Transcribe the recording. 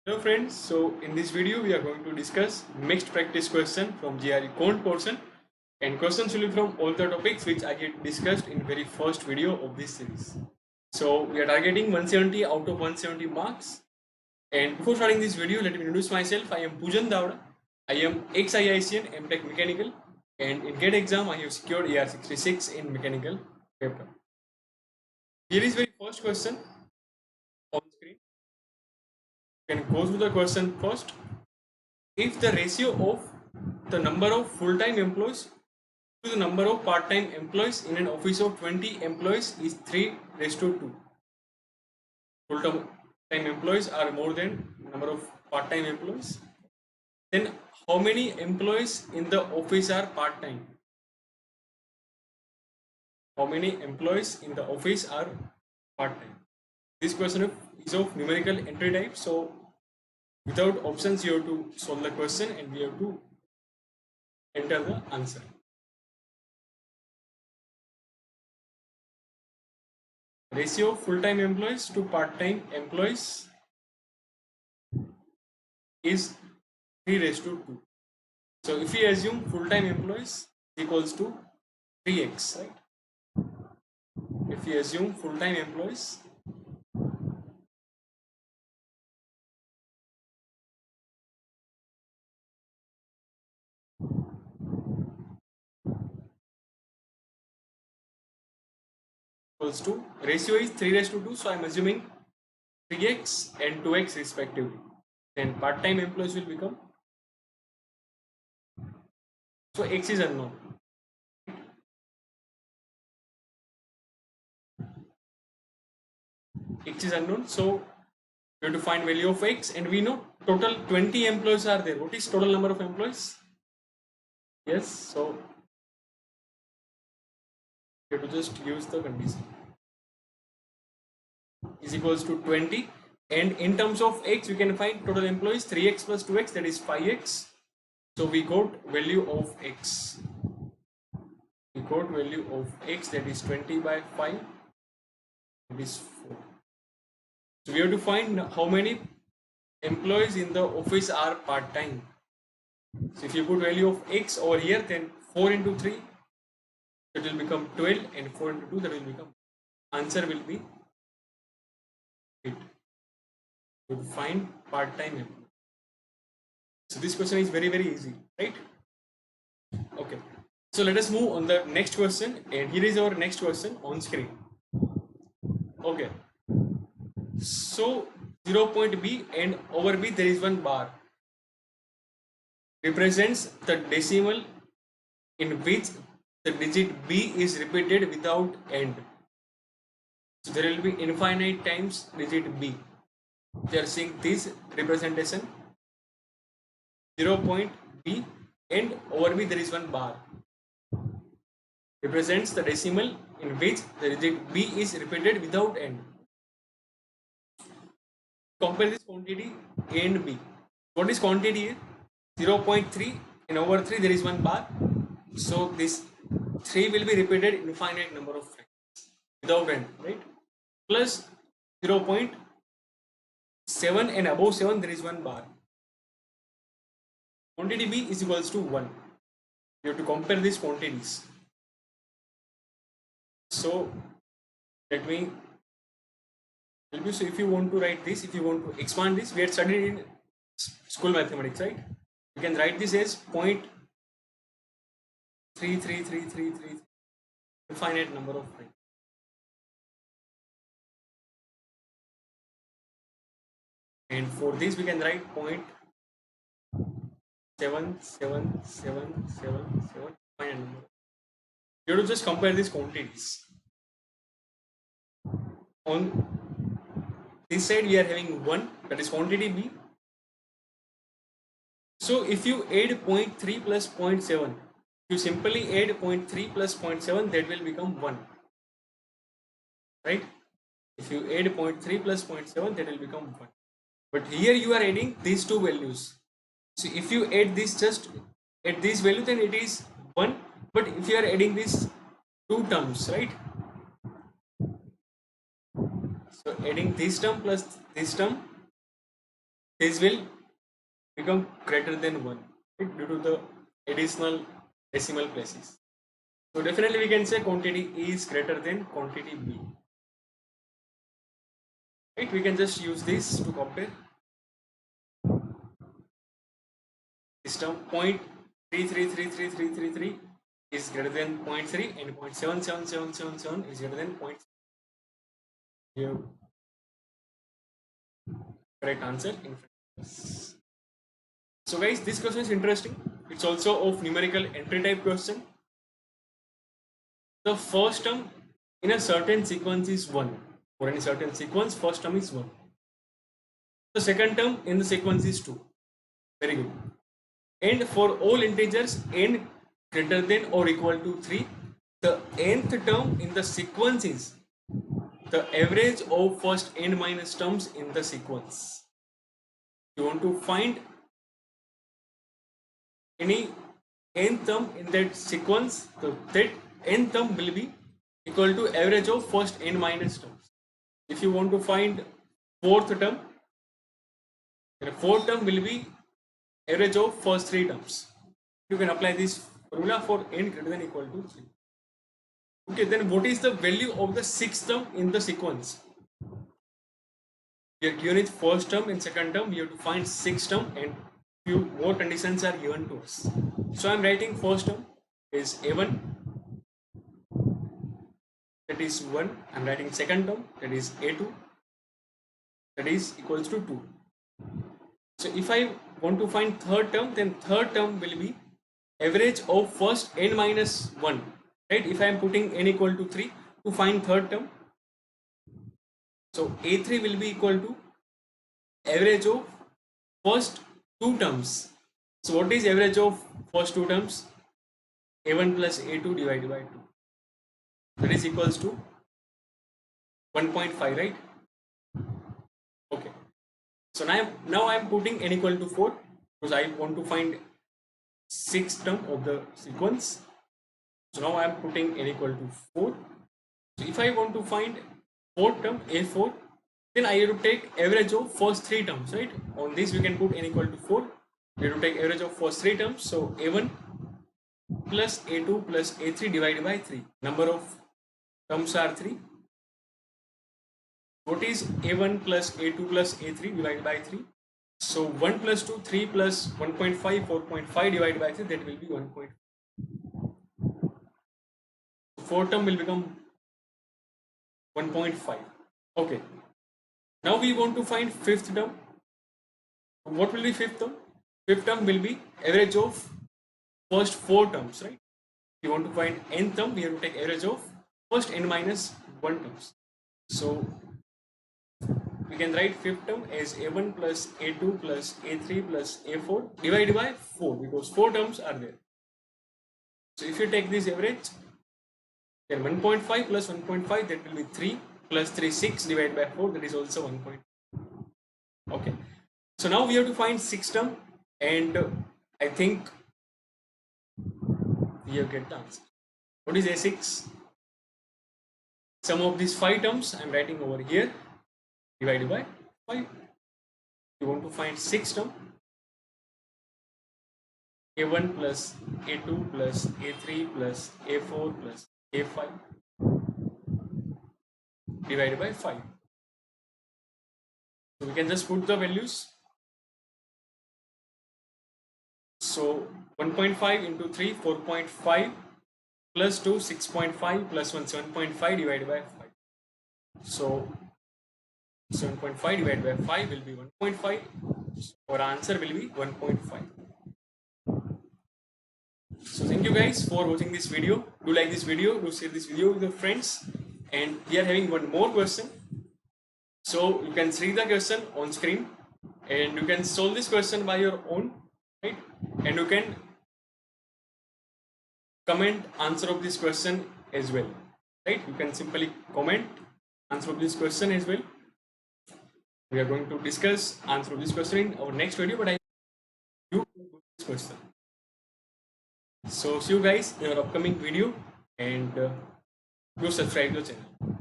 Hello friends, so in this video we are going to discuss mixed practice question from GRE Quant portion, and questions will be from all the topics which I get discussed in very first video of this series. So we are targeting 170 out of 170 marks, and before starting this video let me introduce myself. I am Poojan Davda. I am ex-IISc MTech Mechanical, and in GATE exam I have secured AR66 in mechanical paper. Here is very first question on screen. You can go through the question first. If the ratio of the number of full-time employees to the number of part-time employees in an office of 20 employees is 3:2, full-time employees are more than number of part-time employees, then how many employees in the office are part-time? How many employees in the office are part-time? This question is of numerical entry type, so without options you have to solve the question and we have to enter the answer. Ratio of full-time employees to part-time employees is 3:2. So if we assume full-time employees equals to 3x, right? If we assume full-time employees equals to, ratio is 3:2, so I'm assuming 3x and 2x respectively. Then part-time employees will become, so x is unknown. X is unknown, so we have to find value of x, and we know total 20 employees are there. What is total number of employees? Yes, so we have to just use the condition. Is equals to 20, and in terms of x we can find total employees 3x plus 2x, that is 5x. So we got value of x. We got value of x, that is 20 by 5, that is 4. So we have to find how many employees in the office are part-time. So if you put value of x over here, then 4 into 3, that will become 12, and 4 into 2, that will become, answer will be 8. To find part-time employee. So this question is very easy, right? Okay, so let us move on the next question, and here is our next question on screen. Okay, so 0 point B and over B there is one bar, represents the decimal in which the digit B is repeated without end. So there will be infinite times digit B. They are seeing this representation, 0 point B and over B there is one bar, represents the decimal in which the digit B is repeated without end. Compare this quantity A and B. What is quantity A? 0.3 and over 3 there is one bar. So this 3 will be repeated infinite number of times without end, right? Plus 0.7 and above 7 there is one bar. Quantity B is equals to 1. You have to compare these quantities. So let me help you. So if you want to write this, if you want to expand this, we had studied in school mathematics, right? You can write this as 0.33333, infinite number of times. And for this we can write 0.77777, infinite number. You have to just compare these quantities. On this side we are having 1, that is quantity B. So if you add 0.3 plus 0.7, you simply add 0.3 plus 0.7, that will become 1, right? If you add 0.3 plus 0.7, that will become 1. But here you are adding these two values. So if you add this just at this value, then it is 1. But if you are adding these two terms, right? So adding this term plus this term, this will become greater than 1, right, due to the additional decimal places. So definitely we can say quantity A is greater than quantity B. Right, we can just use this to compare. This term 0.333333 is greater than 0.3 and 0.77777 is greater than 0.3. Here, correct answer in front of us. So guys, this question is interesting. It's also of numerical entry type question. The first term in a certain sequence is 1. For any certain sequence, first term is 1. The second term in the sequence is 2. Very good. And for all integers n greater than or equal to 3, the nth term in the sequence is the average of first n minus terms in the sequence. You want to find any nth term in that sequence, so that nth term will be equal to average of first n minus terms. If you want to find fourth term, the fourth term will be average of first 3 terms. You can apply this formula for n greater than equal to 3. Okay, then what is the value of the sixth term in the sequence? We are given it first term and second term. We have to find sixth term, and few more conditions are given to us. So I am writing first term is A1, that is 1. I am writing second term, that is A2, that is equals to 2. So if I want to find third term, then third term will be average of first n minus 1. Right? If I am putting n equal to 3 to find third term, so A3 will be equal to average of first 2 terms. So what is average of first 2 terms? A1 plus A2 divided by 2. That is equals to 1.5, right? Okay. So now I am putting n equal to 4 because I want to find sixth term of the sequence. So now I am putting n equal to 4. So if I want to find fourth term A4, then I have to take average of first 3 terms, right? On this we can put n equal to 4. We have to take average of first 3 terms. So A1 plus A2 plus A3 divided by 3. Number of terms are 3. What is A1 plus A2 plus A3 divided by 3? So 1 plus 2, 3 plus 1.5, 4.5 divided by 3, that will be 1.5. Fourth term will become 1.5. Okay. Now we want to find fifth term. What will be fifth term? Fifth term will be average of first 4 terms, right? If you want to find nth term, we have to take average of first n minus 1 terms. So we can write fifth term as A1 plus A2 plus A3 plus A4 divided by 4 because 4 terms are there. So if you take this average, then 1.5 plus 1.5, that will be 3 plus 3, 6 divided by 4, that is also 1. Okay. So now we have to find sixth term, and I think we have get the answer. What is A6? Sum of these 5 terms I am writing over here divided by 5. You want to find sixth term, A1 plus A2 plus A3 plus A4 plus A5 divided by 5. So we can just put the values. So 1.5 into 3, 4.5 plus 2, 6.5 plus 1, 7.5 divided by 5. So 7.5 divided by 5 will be 1.5. So our answer will be 1.5. So thank you guys for watching this video. Do like this video, do share this video with your friends. And we are having one more question. So you can see the question on screen and you can solve this question by your own, right? And you can comment answer of this question as well, right? You can simply comment answer of this question as well. We are going to discuss answer of this question in our next video, but I do this question. So see you guys in our upcoming video, and do subscribe to the channel.